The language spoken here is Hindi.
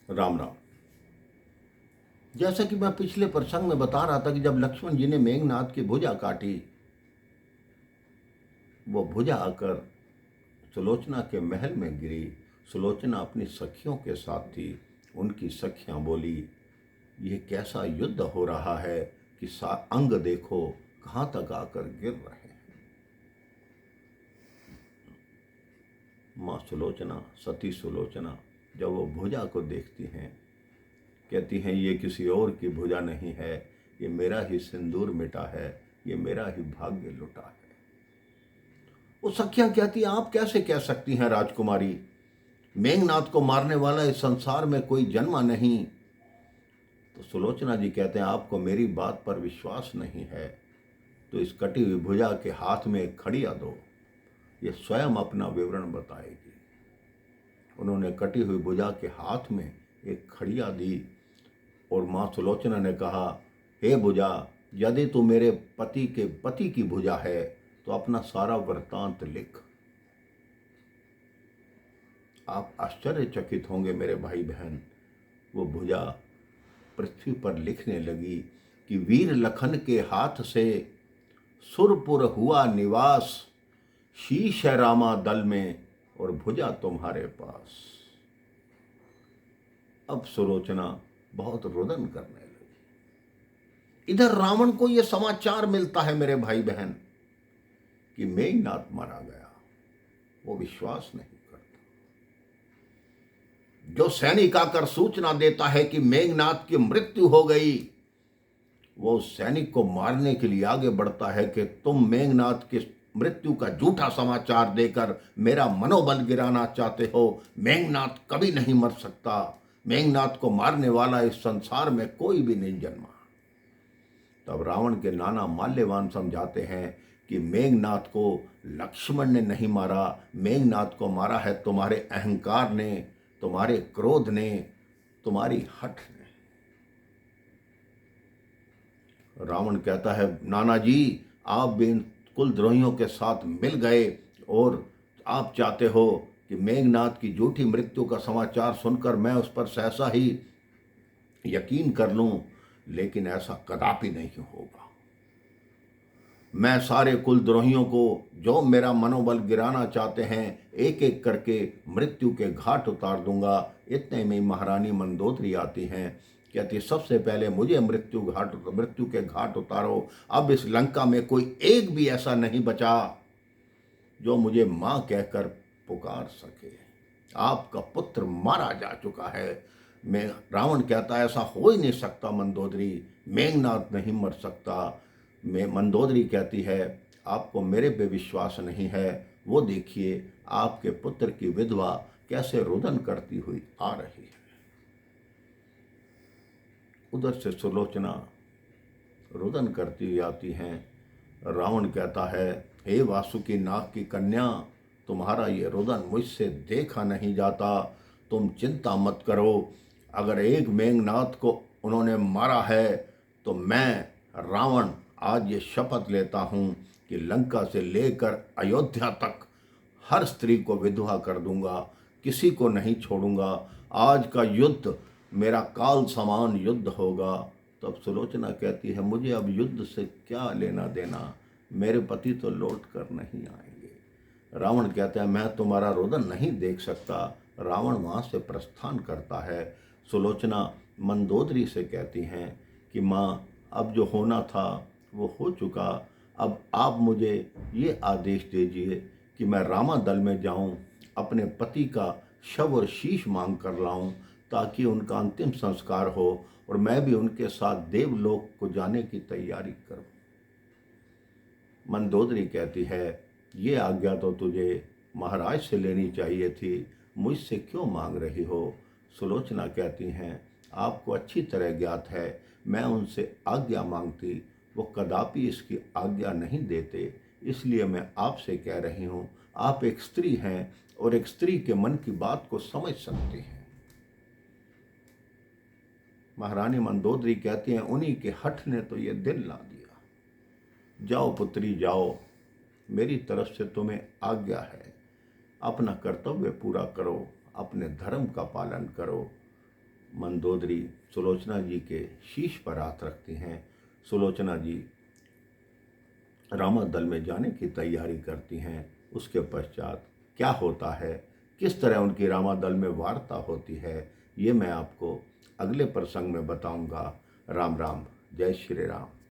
राम राम। जैसा कि मैं पिछले प्रसंग में बता रहा था कि जब लक्ष्मण जी ने मेघनाथ की भुजा काटी, वो भुजा आकर सुलोचना के महल में गिरी। सुलोचना अपनी सखियों के साथ थी। उनकी सखियां बोली, ये कैसा युद्ध हो रहा है कि अंग देखो कहाँ तक आकर गिर रहे हैं। माँ सुलोचना, सती सुलोचना, जब वो भुजा को देखती हैं, कहती हैं ये किसी और की भुजा नहीं है, ये मेरा ही सिंदूर मिटा है, ये मेरा ही भाग्य लुटा है। वो सखियां कहती, आप कैसे कह सकती हैं राजकुमारी, मेघनाथ को मारने वाला इस संसार में कोई जन्मा नहीं। तो सुलोचना जी कहते हैं, आपको मेरी बात पर विश्वास नहीं है तो इस कटी हुई भुजा के हाथ में एक खड़िया दो, ये स्वयं अपना विवरण बताएगी। उन्होंने कटी हुई भुजा के हाथ में एक खड़िया दी और माँ सुलोचना ने कहा, हे भुजा, यदि तू मेरे पति के पति की भुजा है तो अपना सारा वृत्तांत लिख। आप आश्चर्यचकित होंगे मेरे भाई बहन। वो भुजा पृथ्वी पर लिखने लगी कि वीर लखन के हाथ से सुरपुर हुआ निवास, शीश है रामा दल में और भुजा तुम्हारे पास। अब सुलोचना बहुत रुदन करने लगी। इधर रावण को यह समाचार मिलता है मेरे भाई बहन कि मेघनाथ मारा गया। वो विश्वास नहीं करता। जो सैनिक आकर सूचना देता है कि मेघनाथ की मृत्यु हो गई, वो सैनिक को मारने के लिए आगे बढ़ता है कि तुम मेघनाथ की मृत्यु का झूठा समाचार देकर मेरा मनोबल गिराना चाहते हो। मेघनाथ कभी नहीं मर सकता। मेघनाथ को मारने वाला इस संसार में कोई भी नहीं जन्मा। तब रावण के नाना माल्यवान समझाते हैं कि मेघनाथ को लक्ष्मण ने नहीं मारा, मेघनाथ को मारा है तुम्हारे अहंकार ने, तुम्हारे क्रोध ने, तुम्हारी हठ ने। रावण कहता है, नाना जी, आप भी इन कुलद्रोहियों के साथ मिल गए और आप चाहते हो कि मेघनाथ की झूठी मृत्यु का समाचार सुनकर मैं उस पर सहसा ही यकीन कर लूं, लेकिन ऐसा कदापि नहीं होगा। मैं सारे कुलद्रोहियों को जो मेरा मनोबल गिराना चाहते हैं एक एक करके मृत्यु के घाट उतार दूंगा। इतने में महारानी मंदोदरी आती हैं, कहती सबसे पहले मुझे मृत्यु के घाट उतारो। अब इस लंका में कोई एक भी ऐसा नहीं बचा जो मुझे माँ कहकर पुकार सके। आपका पुत्र मारा जा चुका है। मैं रावण कहता है ऐसा हो ही नहीं सकता मंदोदरी, मेघनाथ नहीं मर सकता। मैं मंदोदरी कहती है आपको मेरे पे विश्वास नहीं है, वो देखिए आपके पुत्र की विधवा कैसे रुदन करती हुई आ रही है। उधर से सुलोचना रुदन करती हुई आती हैं। रावण कहता है, हे वासुकी नाग की कन्या, तुम्हारा ये रुदन मुझसे देखा नहीं जाता। तुम चिंता मत करो। अगर एक मेघनाथ को उन्होंने मारा है तो मैं रावण आज ये शपथ लेता हूँ कि लंका से लेकर अयोध्या तक हर स्त्री को विधवा कर दूंगा, किसी को नहीं छोड़ूंगा। आज का युद्ध मेरा काल समान युद्ध होगा। तब सुलोचना कहती है, मुझे अब युद्ध से क्या लेना देना, मेरे पति तो लौट कर नहीं आएंगे। रावण कहता है, मैं तुम्हारा रुदन नहीं देख सकता। रावण वहाँ से प्रस्थान करता है। सुलोचना मंदोदरी से कहती हैं कि माँ, अब जो होना था वो हो चुका। अब आप मुझे ये आदेश दीजिए कि मैं रामा दल में जाऊं, अपने पति का शव और शीश मांग कर लाऊं, ताकि उनका अंतिम संस्कार हो और मैं भी उनके साथ देवलोक को जाने की तैयारी करूं। मंदोदरी कहती है, ये आज्ञा तो तुझे महाराज से लेनी चाहिए थी, मुझसे क्यों मांग रही हो। सुलोचना कहती हैं, आपको अच्छी तरह ज्ञात है मैं उनसे आज्ञा मांगती वो कदापि इसकी आज्ञा नहीं देते, इसलिए मैं आपसे कह रही हूँ। आप एक स्त्री हैं और एक स्त्री के मन की बात को समझ सकती हैं। महारानी मंदोदरी कहती हैं, उन्हीं के हठ ने तो ये दिन ला दिया। जाओ पुत्री जाओ, मेरी तरफ से तुम्हें आज्ञा है। अपना कर्तव्य पूरा करो, अपने धर्म का पालन करो मंदोदरी सुलोचना जी के शीश पर हाथ रखती हैं। सुलोचना जी रामा दल में जाने की तैयारी करती हैं। उसके पश्चात क्या होता है, किस तरह उनकी रामा दल में वार्ता होती है, ये मैं आपको अगले प्रसंग में बताऊंगा। राम राम, जय श्री राम।